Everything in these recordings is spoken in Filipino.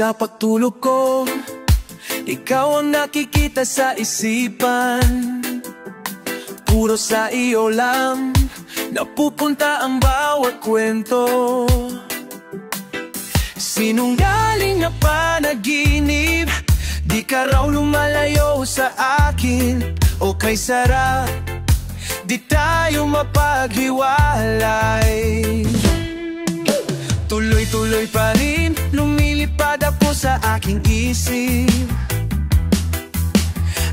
Sa pagtulog ko, ikaw ang nakikita sa isipan. Puro sa iyo lang napupunta ang bawat kwento. Sinungaling na panaginip, di ka raw lumalayo sa akin. O kay sarap, di tayo mapaghiwalay. Tuloy-tuloy pa rin, lumilipad ako sa aking isip.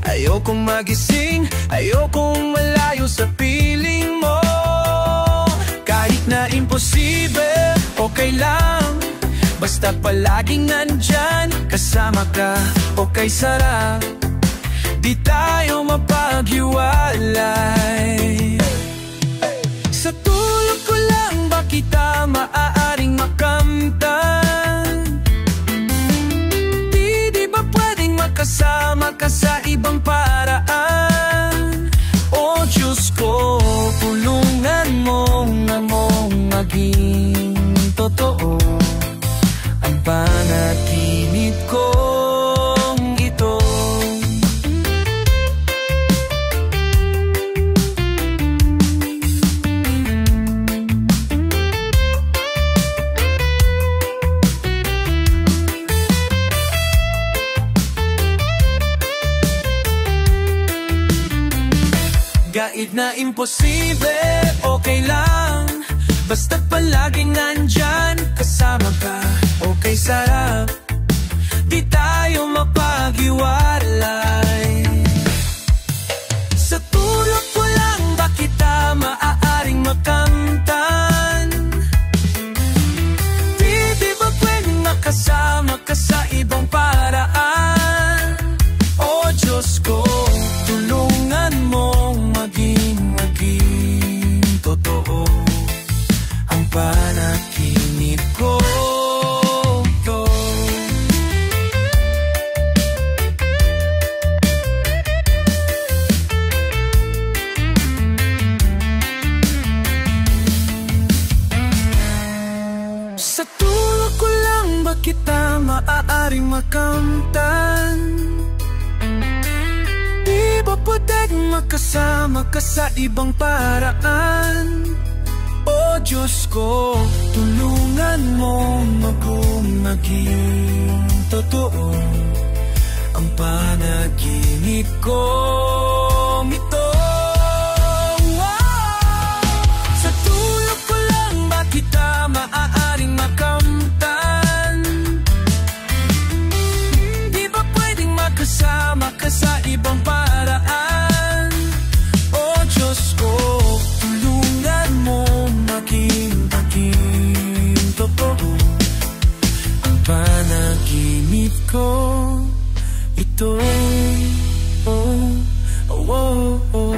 Ayokong magising, ayokong malayo sa piling mo. Kahit na imposible, okay lang, basta palaging nandyan, kasama ka, okay sarap, di tayo mapaghiwalay. Sa tulog ko lang ba kita maaaring makamtan? Di ba pwedeng makasama ka sa ibang paraan? O Diyos ko, tulungan mong maging totoo ang panaginip kong ito. Kahit na imposible, okay lang, basta't palaging nandyan, kasama ka, okay sarap, di tayo mapaghiwalay. Sa tulog ko lang ba kita maaaring makamtan? Di ba pwedeng makasama ka sa ibang paraan? O Diyos ko, tulungan mong maging totoo ang panaginip ko. Sa tulog ko lang ba kita maaaring makamtan? Di ba pwedeng makasama ka sa ibang paraan? O Diyos ko, tulungan mo maging totoo ang panaginip ko ito. Sa tulog ko lang ba kita maaaring makamtan? Di ba pwedeng makasama ka sa ibang paraan? O Diyos ko, tulungan mo maging totoo ang panaginip ko ito. Oh, oh, oh, oh.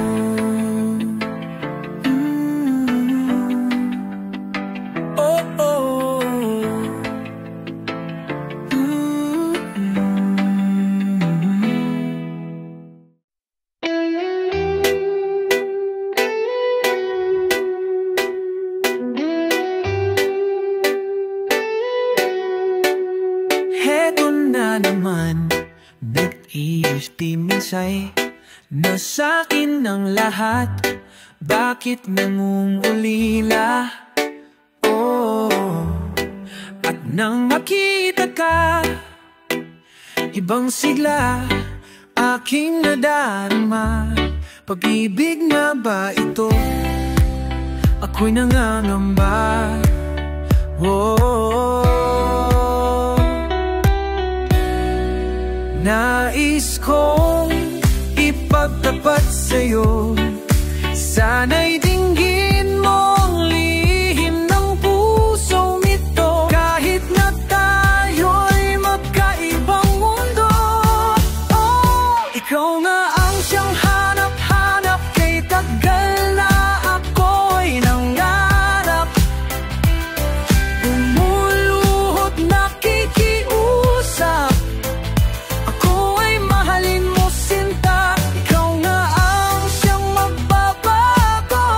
Na sa'kin ang lahat, bakit nangungulila? Oh, at nang makita ka, ibang sigla aking nadarama. Pag-ibig na ba ito? Ako'y nangangamba. Oh, nais kong ipagtapat sa'yo, sana'y dinggin mong lihim ng pusong ito. Kahit na tayo'y magkaibang mundo, oh, ikaw nga ang siyang hanap-hanap. Kay tagal na ako'y nangarap, umuluhod nakikiusap, ako ay mahalin mo sinta. Ikaw nga ang siyang magbabago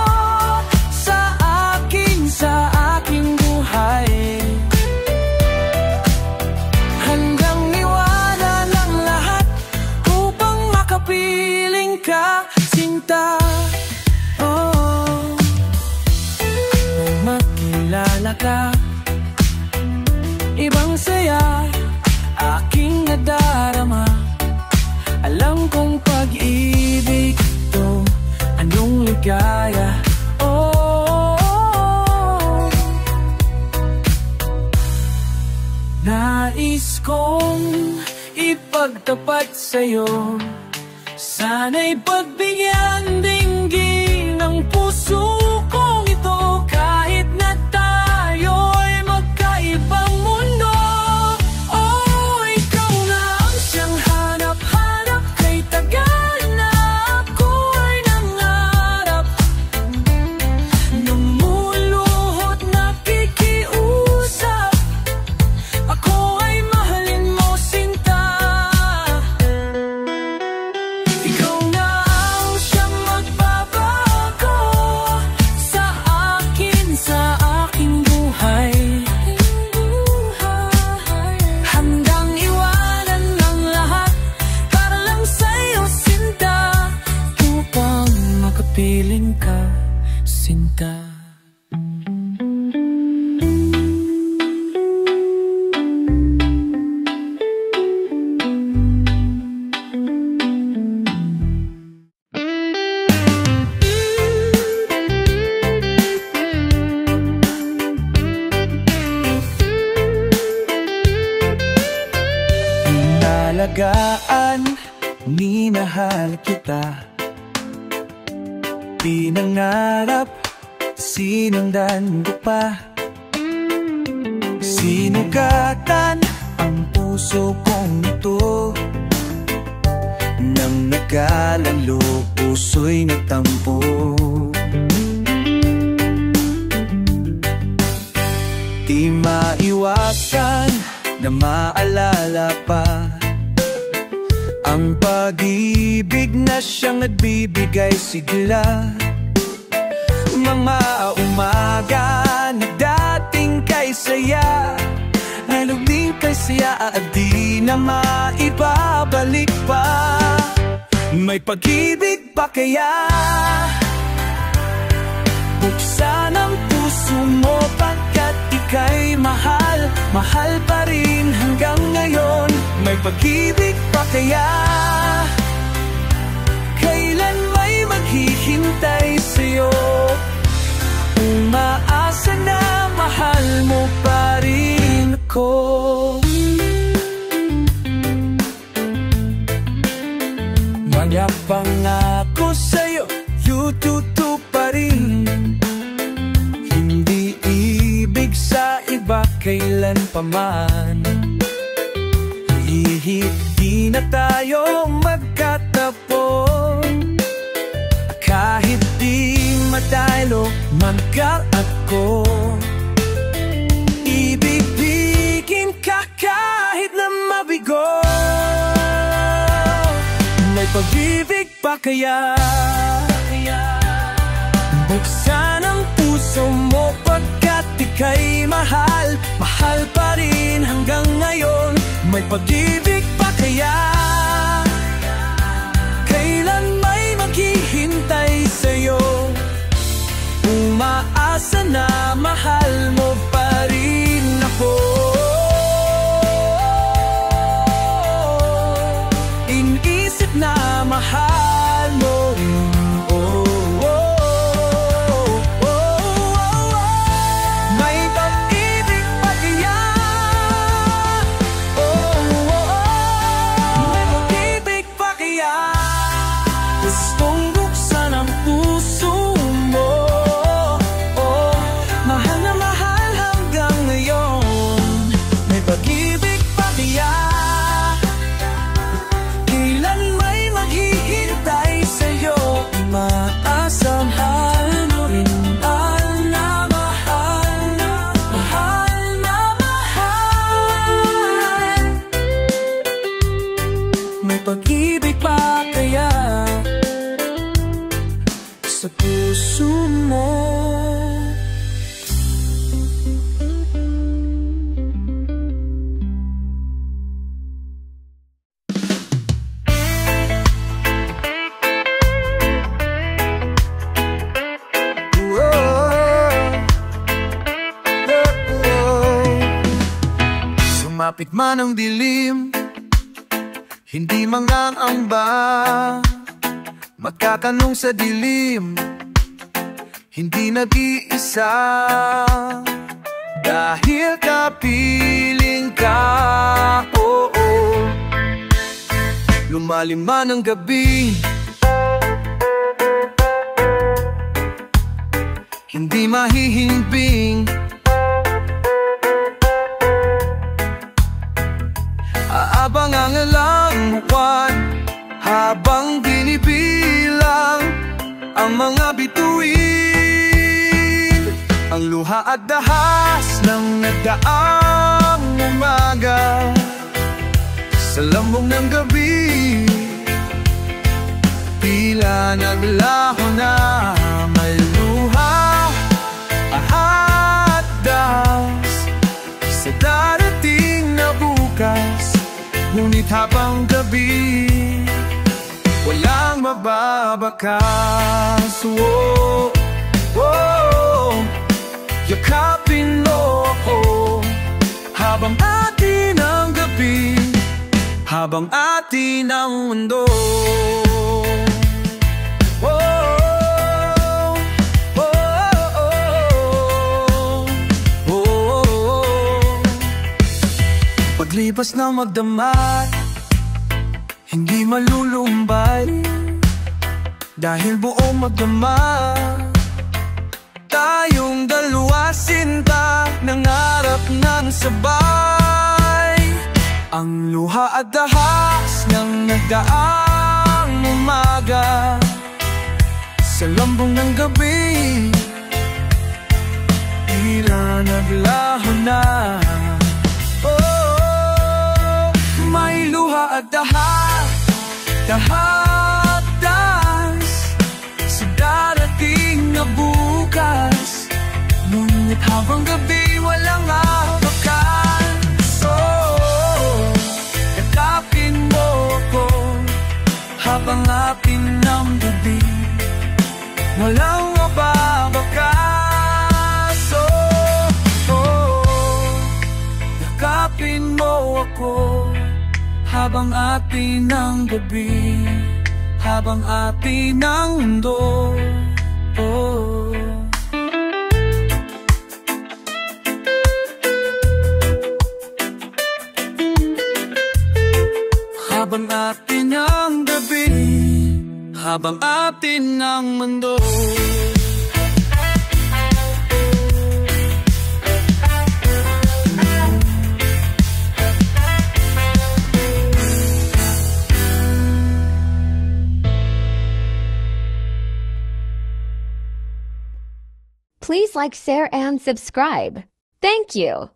bata, ibang saya aking nadarama. Alam kong pag-ibig to, anong ligaya. Oh, nais kong ipagtapat sa'yo, sana'y pagbigyan dinggin ang puso kong ito. Kahit na tayo'y magkaibang mundo, oh, ikaw na ang siyang hanap-hanap. Kay tagal na ako'y nangarap, namuluhot nakikiusap, ako ay mahalin mo, sinta. Ikaw na ang siyang magbabago sa akin, sa aking buhay. Handang iwanan ang lahat para lang sa'yo, sinta, upang makapiling ka, sinta. Inalagaan, minahal kita, pinangarap, sinundan ko pa. Sinugatan ang puso kong ito, nang nagkalalo, puso'y nagtampo. Di maiwasan na maalala pa ang pag-ibig na siyang nagbibigay sigla. Mga umaga na dating kay saya, nalugning kay saya at di na maibabalik pa. May pag-ibig pa kaya? Buksan ang puso mo pagkat ika'y mahal, mahal pa rin hanggang ngayon. May pag-ibig pa kaya? Kailan may maghihintay sa'yo? Umaasa na mahal mo pa rin ako. Mga pangako sa'yo, yututo pa rin. Hindi ibig sa iba kailan pa man. Di na tayo magkatapo, kahit di matalo man ka at ko. Ibibigin ka kahit na mabigo. May pag-ibig pa kaya? Buksan ang puso mo pagkat ika'y mahal, mahal pa rin hanggang ngayon. May pag-ibig pa kaya? Kailan may maghihintay sa'yo? Umaasa na mahal mo pa rin ako. Inisip na mahal mo rin. May pag-ibig pa kaya? May pag-ibig pa kaya? Gustong buksan ang puso mo, mahal na mahal hanggang ngayon. May pag-ibig pa kaya? Kailan may maghihintay sa'yo? Umaasa mahal mo rin. Mahal na mahal na mahal na mahal. May pag-ibig pa kaya sa puso mo? Malapit man ang dilim, hindi mangangamba. Magtatanong sa dilim, hindi nag-iisa. Dahil kapiling ka, oo. Lumalim man ang gabi, hindi mahihimbing. Aabang ang alang buwan, habang binibilang ang mga bituin. Ang luha at dahas ng nagdaang umaga, sa lambong ng gabi, tila naglaho na. May luha at dahas sa darating na bukas. Ngunit habang gabi, walang mababakas. Oh, oh, yakapin mo ako habang atin ang gabi, habang atin ang mundo. Paglipas na magdamag, hindi malulumbay. Dahil buong magdamag, tayong dalawa sinta, nangarap ng sabay. Ang luha at dahas ng nagdaang umaga, sa lambong ng gabi, tila naglaho na. May luha at dahas sa darating na bukas. Ngunit habang gabi, walang abakan. So, yakapin mo ko habang atin ng gabi, walang mababakas. So, yakapin mo ako habang atin ng gabi, habang atin ng mundo. Oh. Habang atin ng gabi, habang atin ng mundo. Please like, share, and subscribe. Thank you.